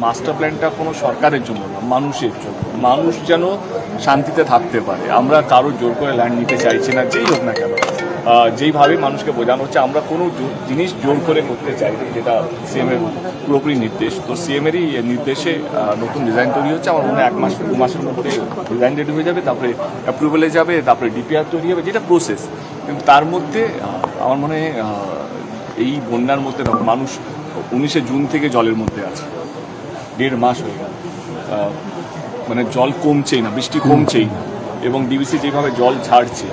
Master প্ল্যানটা কোনো সরকারের জন্য না, মানুষের জন্য। মানুষ যেন শান্তিতে থাকতে পারে। আমরা কারো জোর করে ল্যান্ড নিতে চাইছি না, যেই হোক না কেন। যেইভাবে মানুষকে বোঝানো হচ্ছে আমরা কোনো জিনিস জোর করে করতে চাই, যেটা সিএমের পুরোপুরি নির্দেশ। তো সিএমেরই নির্দেশে নতুন ডিজাইন তৈরি হচ্ছে। আমার মনে হয় 1 মাস 2 মাসের মধ্যে ডিজাইন রেডি হয়ে যাবে, তারপরে অ্যাপ্রুভালে যাবে, তারপরে ডিপিআর তৈরি হবে, যেটা প্রসেস। কিন্তু তার মধ্যে আমার মনে হয় এই বন্যার মধ্যে মানুষ 19শে জুন থেকে জলের মধ্যে আছে, 1.5 মাস হয়ে গেল। মানে জল কমছেই না, বৃষ্টি কমছেই না, এবং ডিবিসি যেভাবে জল ছাড়ছে,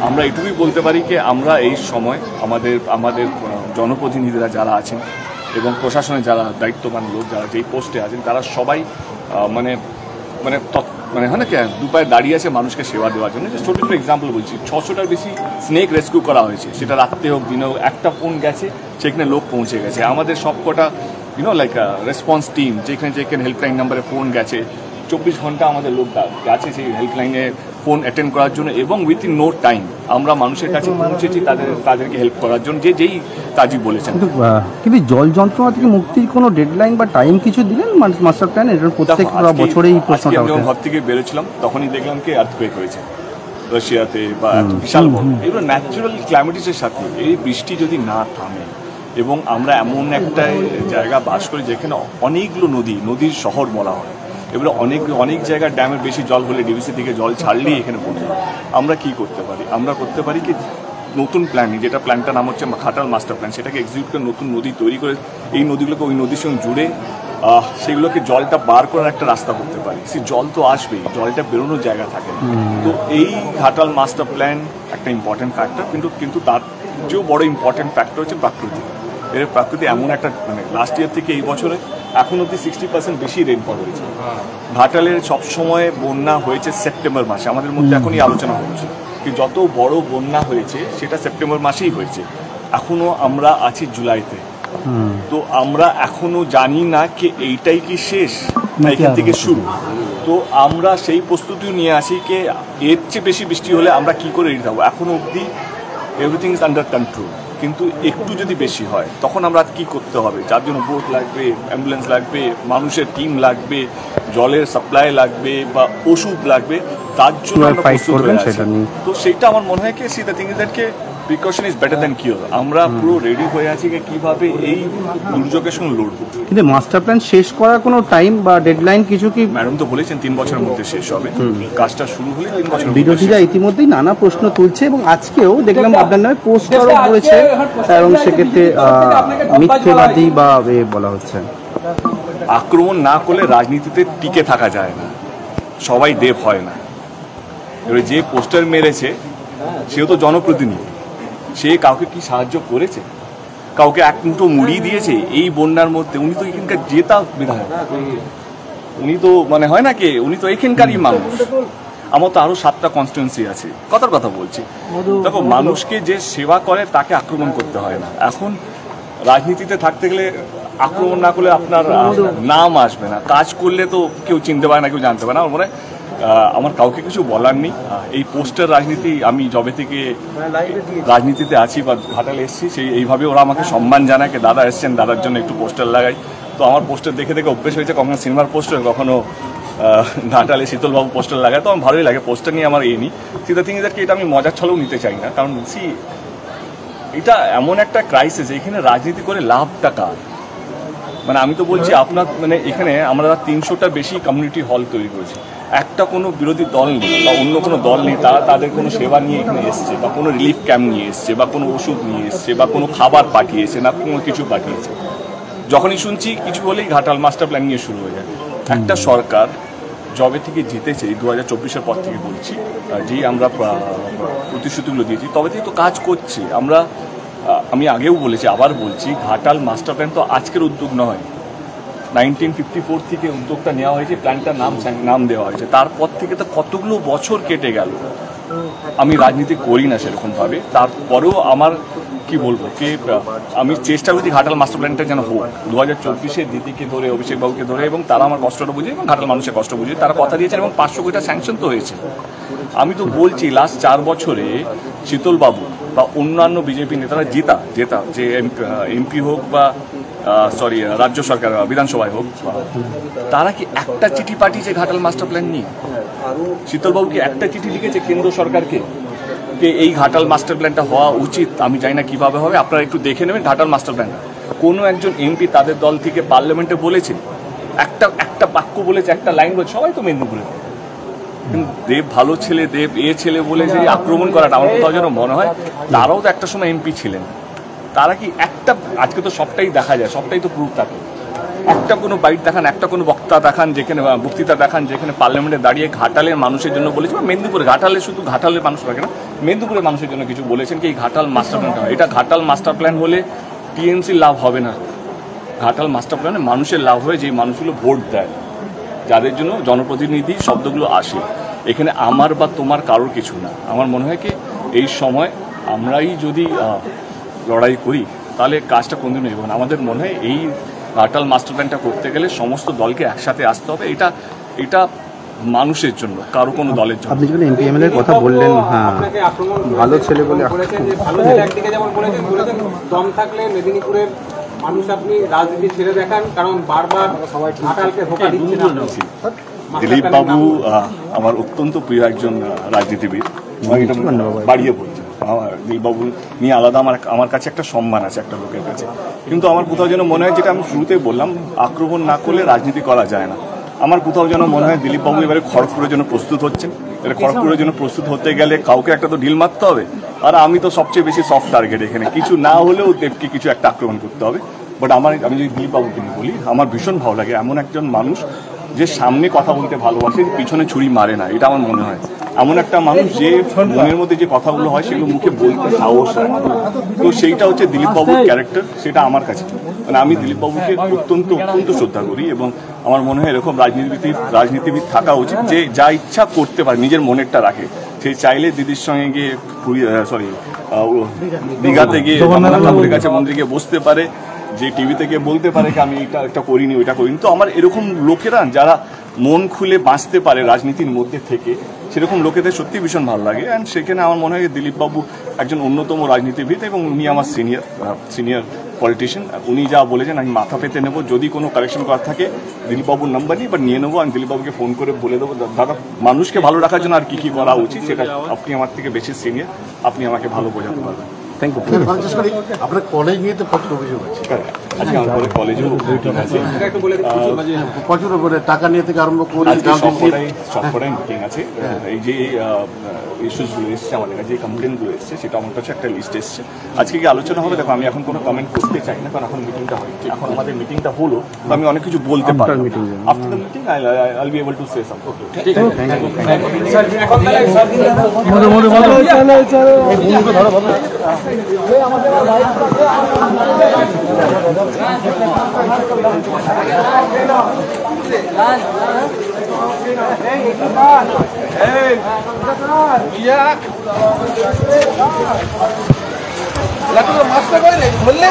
আমরা এটুকুই বলতে পারি যে আমরা এই সময় আমাদের জনপ্রতিনিধিরা যারা আছেন এবং প্রশাসনে যারা দায়িত্ববান লোক যারা যেই পোস্টে আছেন, তারা সবাই মানে মানে মানে হয় না কি, দুপায়ে দাঁড়িয়ে আছে মানুষকে সেবা দেওয়ার জন্য। যে ছোটো ছোটো এক্সাম্পল বলছি, 600টার বেশি স্নেক রেস্কিউ করা হয়েছে, সেটা রাত্রে হোক দিনে হোক। একটা ফোন গেছে, সেখানে লোক পৌঁছে গেছে। আমাদের সবকটা লাইক রেসপন্স টিম যেখানে হেল্পলাইন নাম্বারে ফোন গেছে, 24 ঘন্টা আমাদের লোক গেছে সেই হেল্পলাইনে ফোন অ্যাটেন্ড করার জন্য, এবং উইথিন নো টাইম আমরা মানুষের কাছে পৌঁছেছি তাদেরকে হেল্প করার জন্য, যেই কাজই বলেছেন। কিন্তু জল যন্ত্রণা থেকে মুক্তির কোনো ডেডলাইন বা টাইম কিছু দিলেন মাস্টার প্ল্যান? এটা প্রত্যেক বছরেই প্রশ্নটা ওঠে। ঘর থেকে বেরোছিলাম তখনই দেখলাম কি আর্থকুয়েক হয়েছে রাশিয়াতে, বা বিশাল বড়। এগুলো ন্যাচারাল ক্লাইমেটিসের সাথে এই বৃষ্টি যদি না থামে, এবং আমরা এমন একটা জায়গা বাস করি যেখানে অনেকগুলো নদীর শহর বলা হয়, এবারে অনেক জায়গায় ড্যামের বেশি জল হলে ডিবিসি থেকে জল ছাড়লেই এখানে পড়ে। আমরা কি করতে পারি? আমরা করতে পারি কি, নতুন প্ল্যানিং, যেটা প্ল্যানটার নাম হচ্ছে ঘাটাল মাস্টার প্ল্যান, সেটাকে এক্সিকিউট করে নতুন নদী তৈরি করে এই নদীগুলোকে ওই নদীর সঙ্গে জুড়ে সেগুলোকে জলটা বার করার একটা রাস্তা করতে পারি। সেই জল তো আসবেই, জলটা বেরোনোর জায়গা থাকে। তো এই ঘাটাল মাস্টার প্ল্যান একটা ইম্পর্টেন্ট ফ্যাক্টর, কিন্তু তার চেয়েও বড় ইম্পর্টেন্ট ফ্যাক্টর হচ্ছে প্রাকৃতিক। প্রকৃতি এমন একটা, মানে লাস্ট ইয়ার থেকে এই বছরে এখন অব্দি 60% বেশি রেনফল হয়েছে। ঘাটালের সবসময় বন্যা হয়েছে সেপ্টেম্বর মাসে। আমাদের মধ্যে এখনই আলোচনা হচ্ছে কি যত বড় বন্যা হয়েছে সেটা সেপ্টেম্বর মাসেই হয়েছে। এখনো আমরা আছি জুলাইতে। তো আমরা এখনো জানি না কি এইটাই কি শেষ না এখান থেকে শুরু। তো আমরা সেই প্রস্তুতিও নিয়ে আসি কি এর চেয়ে বেশি বৃষ্টি হলে আমরা কি করে এড়িয়ে যাবো। এখনো অব্দি এভরিথিং ইজ আন্ডার কন্ট্রোল, কিন্তু একটু যদি বেশি হয় তখন আমরা কি করতে হবে? যার জন্য বোট লাগবে, অ্যাম্বুলেন্স লাগবে, মানুষের টিম লাগবে, জলের সাপ্লাই লাগবে বা ওষুধ লাগবে, তার জন্য তো সেটা আমার মনে হয় কি C the thing is that K precaution is better than cure. আমরা পুরো রেডি হয়ে আছি যে কিভাবে এই দুর্যোগের সঙ্গে লড়বো। কিন্তু মাস্টার প্ল্যান শেষ করার কোনো টাইম বা ডেডলাইন কিছু কি? ম্যাডাম তো বলেছেন 3 বছরের মধ্যে শেষ হবে। কাজটা শুরু হলে 3 বছর। বিরোধীরা ইতিমধ্যেই নানা প্রশ্ন তুলছে, এবং আজকেও দেখলাম আপনার নামে পোস্টারও করেছে, এবং সেক্ষেত্রে মিথ্যেবাদী বা বলা হচ্ছে। আক্রমণ না করলে রাজনীতিতে টিকে থাকা যায় না, সবাই দেব হয় না। এবারে যে পোস্টার মেরেছে সেও তো জনপ্রতিনিধি, সে কাউকে কি সাহায্য করেছে? কাউকে এক মুঠো মুড়ি দিয়েছে এই বন্যার মধ্যে? উনি তো এখানকার জেতা বিধায়ক, উনি তো মানে হয় না কে, উনি তো এখানকারই মানুষ। আমার তো আরো 7টা কনস্টিটুয়েন্সি আছে, কথার কথা বলছি। দেখো, মানুষকে যে সেবা করে তাকে আক্রমণ করতে হয় না। এখন রাজনীতিতে থাকতে গেলে আক্রমণ না করলে আপনার নাম আসবে না, কাজ করলে তো কেউ চিনতে পারে না, কেউ জানতে পারে না। আমার মনে হয় আমার কাউকে কিছু বলার নেই। এই পোস্টার রাজনীতি, আমি যবে থেকে রাজনীতিতে আছি বা ঘাটালে এসেছি, সেই এইভাবে ওরা আমাকে সম্মান জানায়, দাদা এসছেন, দাদার জন্য একটু পোস্টার লাগাই। তো আমার পোস্টার দেখে দেখে অভ্যেস হয়েছে, কখনো সিনেমার পোস্টার, কখনো ঘাটালে শীতলবাবু পোস্টার লাগায়। তো আমার ভালোই লাগে, পোস্টার নিয়ে আমার এই নি সিধা থিং ইজ কি এটা আমি মজার ছলেও নিতে চাই না। কারণ এটা এমন একটা ক্রাইসিস, এখানে রাজনীতি করে লাভটা কার? মানে আমি তো বলছি আপনার, মানে এখানে আমরা 300টার বেশি কমিউনিটি হল তৈরি করেছি। একটা কোনো বিরোধী দল নেই বা অন্য কোনো দল নেই, তারা তাদের কোনো সেবা নিয়ে এখানে এসছে, বা কোনো রিলিফ ক্যাম্প নিয়ে এসছে, বা কোনো ওষুধ নিয়ে এসছে, বা কোনো খাবার পাঠিয়েছে, না কোনো কিছু পাঠিয়েছে। যখনই শুনছি কিছু হলেই ঘাটাল মাস্টার প্ল্যান নিয়ে শুরু হয়ে যায়। একটা সরকার জবে থেকে জিতেছে, 2024-এর পর থেকে বলছি, যেই আমরা প্রতিশ্রুতিগুলো দিয়েছি তবে থেকে তো কাজ করছি। আমি আগেও বলেছি, আবার বলছি, ঘাটাল মাস্টার প্ল্যান তো আজকের উদ্যোগ নয়। 1954 থেকে উদ্যোগটা নেওয়া হয়েছে, প্ল্যানটার নাম দেওয়া হয়েছে। তারপর থেকে তো কতগুলো বছর কেটে গেল। আমি রাজনীতি করি না সেরকমভাবে, তারপরেও আমার কি বলবো কি, আমি চেষ্টা করছি ঘাটাল মাস্টার প্ল্যানটা যেন হোক। 2024-এ দিদিকে ধরে, অভিষেক বাবুকে ধরে, এবং তারা আমার কষ্টটা বুঝে এবং ঘাটাল মানুষের কষ্ট বুঝে তারা কথা দিয়েছেন, এবং 500 কোটি স্যাংশন তো হয়েছে। আমি তো বলছি লাস্ট 4 বছরে শীতলবাবু বা অন্যান্য বিজেপি নেতারা জেতা যে এমপি হোক বা সরি রাজ্য সরকার বিধানসভায় হোক, তারা কি একটা চিঠি পাঠিয়েছে ঘাটাল মাস্টার প্ল্যান নিয়ে? শীতলবাবু কি একটা চিঠি লিখেছে কেন্দ্র সরকারকে যে এই ঘাটাল মাস্টার প্ল্যানটা হওয়া উচিত? আমি জানি না কিভাবে হবে, আপনারা একটু দেখে নেবেন ঘাটাল মাস্টার প্ল্যানটা। কোনো একজন এমপি তাদের দল থেকে পার্লামেন্টে বলেছে, একটা বাক্য বলেছে, একটা লাইন বলেছে? সবাই তো মেদিনীপুরে। কিন্তু দেব ভালো ছেলে, দেব ছেলে বলে যে আক্রমণ করাটা আমার কোথাও যেন মনে হয় তারাও তো একটা সময় এমপি ছিলেন। তারা কি একটা, আজকে তো সবটাই দেখা যায়, সবটাই তো প্রুফ থাকে, একটা কোনো বাইট দেখান, একটা কোনো বক্তা দেখান যেখানে বক্তৃতা দেখান যেখানে পার্লামেন্টে দাঁড়িয়ে ঘাটালের মানুষের জন্য বলেছে, বা মেদিনীপুরে, ঘাটালে শুধু ঘাটালের মানুষ থাকে না, মেদিনীপুরের মানুষের জন্য কিছু বলেছেন কি এই ঘাটাল মাস্টার প্ল্যানটা হয়। এটা ঘাটাল মাস্টার প্ল্যান হলে টিএমসির লাভ হবে না, ঘাটাল মাস্টার প্ল্যানে মানুষের লাভ হয়ে যে মানুষগুলো ভোট দেয়, যাদের জন্য জনপ্রতিনিধি শব্দগুলো আসে। এখানে আমার বা তোমার কারোর কিছু না। আমার মনে হয় কি এই সময় আমরাই যদি লড়াই করি তাহলে কাজটা কোনদিনও এগোবে না। আমাদের মনে হয় এই ঘাটাল মাস্টার প্ল্যানটা করতে গেলে সমস্ত দলকে একসাথে আসতে হবে। এটা মানুষের জন্য, কারো কোনো দলের জন্য। আপনি যখন এমপি এর কথা বললেন, হ্যাঁ ভালো ছেলে বলে ভালো ছেলে একদিকে যেমন বলেছেন দম থাকলে মেদিনীপুরের মানুষ আপনি রাজনীতি ছেড়ে দেখান, কারণ বারবার ঘাটালকে ধোঁকা দিচ্ছেন। দিলীপ বাবু আমার অত্যন্ত প্রিয় একজন রাজনীতিবিদ, বাড়িয়ে বলছেন। দিলীপবাবু নিয়ে আলাদা আমার কাছে একটা সম্মান আছে একটা লোকের কাছে। কিন্তু আমার কোথাও যেন মনে হয়, যেটা আমি শুরুতে বললাম, আক্রমণ না করলে রাজনীতি করা যায় না। আমার কোথাও যেন মনে হয় দিলীপবাবু এবারে খড়গপুরের জন্য প্রস্তুত হচ্ছেন। এবারে খড়গপুরের জন্য প্রস্তুত হতে গেলে কাউকে একটা তো ঢিল মারতে হবে, আর আমি তো সবচেয়ে বেশি সফট টার্গেট এখানে। কিছু না হলেও দেবকে কিছু একটা আক্রমণ করতে হবে। বাট আমি যদি দিলীপবাবুকে নিয়ে বলি, আমার ভীষণ ভালো লাগে এমন একজন মানুষ যে সামনে কথা বলতে ভালোবাসে, পিছনে ছুরি মারে না। এটা আমার মনে হয় এমন একটা মানুষ যে মনের মধ্যে যে কথাগুলো হয় সেগুলো মুখে বলতে সাহস হয়। তো সেইটা হচ্ছে দিলীপবাবুর ক্যারেক্টার, সেটা আমার কাছে। মানে আমি দিলীপবাবুকে অত্যন্ত শ্রদ্ধা করি এবং আমার মনে হয় এরকম রাজনীতিবিদ থাকা উচিত যে যা ইচ্ছা করতে পারে, নিজের মনেরটা রাখে। সে চাইলে দিদির সঙ্গে গিয়ে দীঘাতে গিয়ে জগন্নাথ ঠাকুরের কাছে মন্দিরে গিয়ে বসতে পারে, যে টিভিতে গিয়ে বলতে পারে কি আমি এটা করিনি, ওইটা করিনি। তো আমার এরকম লোকেরা যারা মন খুলে বাঁচতে পারে রাজনীতির মধ্যে থেকে, সেরকম লোকেদের সত্যি ভীষণ ভালো লাগে। অ্যান্ড সেখানে আমার মনে হয় দিলীপবাবু একজন অন্যতম রাজনীতিবিদ এবং উনি আমার সিনিয়র পলিটিশিয়ান। উনি যা বলেছেন আমি মাথা পেতে নেবো। যদি কোনো কারেকশন করার থাকে দিলীপবাবুর নাম্বার নিই, বাট নিয়ে নেবো। আমি দিলীপবাবুকে ফোন করে বলে দেবো, দাদা মানুষকে ভালো রাখার জন্য আর কি করা উচিত, সেটা আপনি আমার থেকে বেশি সিনিয়র, আপনি আমাকে ভালো বোঝাতে পারবেন। Thank you. আপনার কলেজ নিয়ে তো প্রচুর অভিযোগ আছে। আজকে আমার কলেজেও প্রচুর টাকা নিয়ে থেকে আরম্ভ করে সবকটাই মিটিং আছে। এই যে ইস্যুসগুলো এসছে আমাদের কাছে, যে কমপ্লেনগুলো এসছে, সেটা আমার কাছে একটা লিস্ট এসছে। আজকে কি আলোচনা হবে? দেখো আমি এখন কোনো কমেন্ট করতে চাই না, কারণ এখন মিটিংটা হচ্ছে। এখন আমাদের মিটিংটা হলো, তো আমি অনেক কিছু বলতে পারি। আফটার দ্য মিটিং আইল be able to say something. ঠিক মাছটা করে বললে